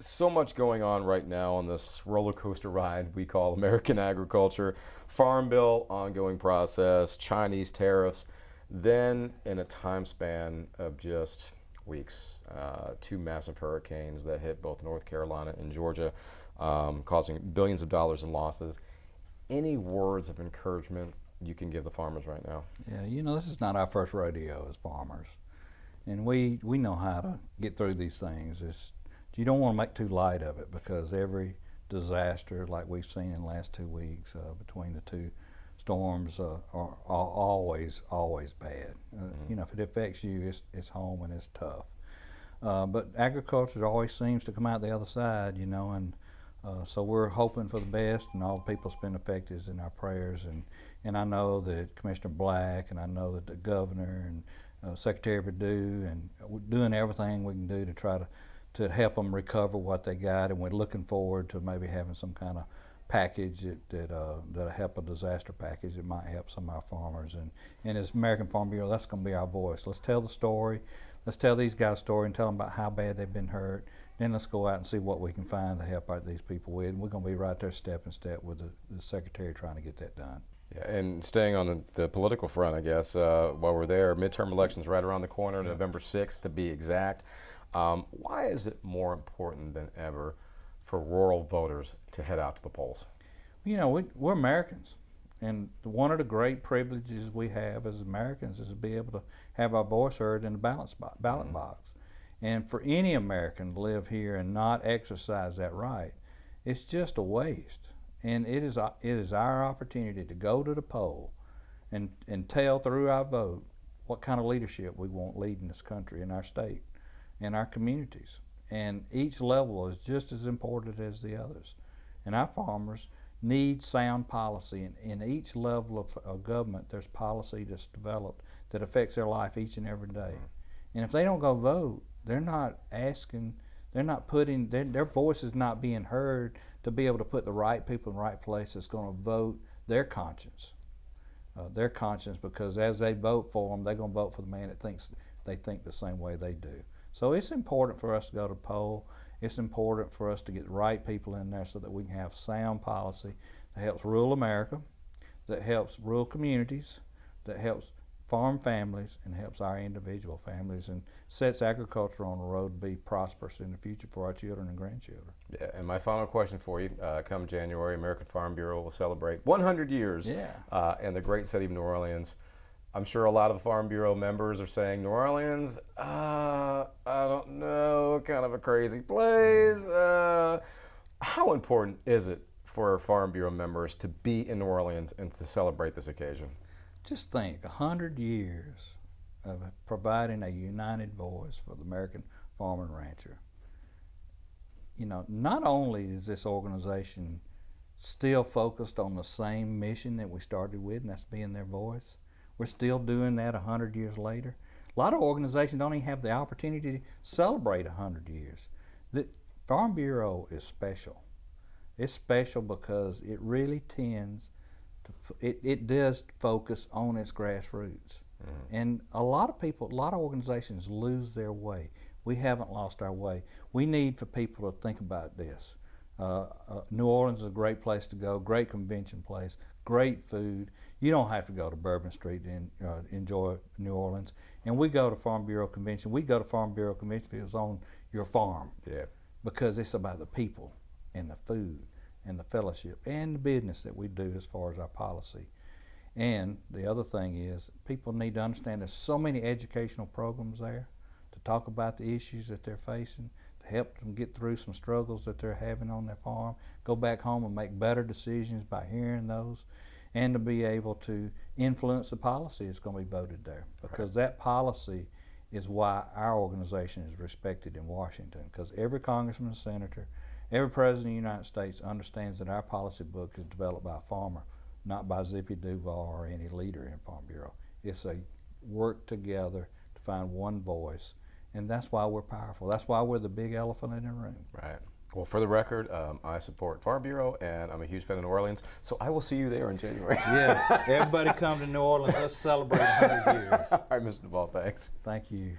So much going on right now on this roller coaster ride we call American agriculture. Farm bill, ongoing process, Chinese tariffs, then in a time span of just weeks, two massive hurricanes that hit both North Carolina and Georgia, causing billions of dollars in losses. Any words of encouragement you can give the farmers right now? Yeah, this is not our first rodeo as farmers, and we know how to get through these things. You don't want to make too light of it, because every disaster like we've seen in the last 2 weeks between the two storms are always bad. If it affects you, it's home and it's tough. But agriculture always seems to come out the other side, and so we're hoping for the best, and all the people that's been affected is in our prayers. And I know that Commissioner Black, and I know that the governor and Secretary Perdue, and we're doing everything we can do to try to help them recover what they got, and we're looking forward to maybe having some kind of package that'll help, a disaster package that might help some of our farmers. And as American Farm Bureau, that's going to be our voice. Let's tell the story. Let's tell these guys a story and tell them about how bad they've been hurt. Then let's go out and see what we can find to help out these people with. And we're going to be right there step in step with the Secretary trying to get that done. Yeah, and staying on the political front, I guess, while we're there, midterm elections right around the corner, November 6th to be exact. Why is it more important than ever for rural voters to head out to the polls? We're Americans, and one of the great privileges we have as Americans is to be able to have our voice heard in the ballot box. And for any American to live here and not exercise that right, it's just a waste. And it is our opportunity to go to the poll and tell through our vote what kind of leadership we want leading this country and our state and our communities. And each level is just as important as the others. And our farmers need sound policy. And in each level of government, there's policy that's developed that affects their life each and every day. And if they don't go vote, they're not asking, they're not putting, their voice is not being heard to be able to put the right people in the right place that's going to vote their conscience. Because as they vote for them, they're going to vote for the man that they think the same way they do. So it's important for us to go to poll. It's important for us to get the right people in there so that we can have sound policy that helps rural America, that helps rural communities, that helps farm families, and helps our individual families, and sets agriculture on the road to be prosperous in the future for our children and grandchildren. Yeah, and my final question for you, come January, American Farm Bureau will celebrate 100 years in the great city of New Orleans. I'm sure a lot of the Farm Bureau members are saying, New Orleans, I don't know, kind of a crazy place. How important is it for Farm Bureau members to be in New Orleans and to celebrate this occasion? Just think, 100 years of providing a united voice for the American farmer and rancher. Not only is this organization still focused on the same mission that we started with, and that's being their voice, we're still doing that 100 years later. A lot of organizations don't even have the opportunity to celebrate 100 years. The Farm Bureau is special. It's special because it really tends to, it does focus on its grassroots. And a lot of organizations lose their way. We haven't lost our way. We need for people to think about this. New Orleans is a great place to go, great convention place, great food. You don't have to go to Bourbon Street to enjoy New Orleans. And we go to Farm Bureau Convention. We go to Farm Bureau Convention fields on your farm. Yeah. Because it's about the people and the food and the fellowship and the business that we do as far as our policy. And the other thing is, people need to understand there's so many educational programs there to talk about the issues that they're facing, to help them get through some struggles that they're having on their farm, go back home and make better decisions by hearing those, and to be able to influence the policy that's going to be voted there. Because that policy is why our organization is respected in Washington, because every congressman and senator, every president of the United States understands that our policy book is developed by a farmer, not by Zippy, Duvall, or any leader in Farm Bureau. It's a work together to find one voice, and that's why we're powerful. That's why we're the big elephant in the room. Right. Well, for the record, I support Farm Bureau, and I'm a huge fan of New Orleans, so I will see you there in January. Yeah, everybody come to New Orleans. Let's celebrate 100 years. All right, Mr. Duvall, thanks. Thank you.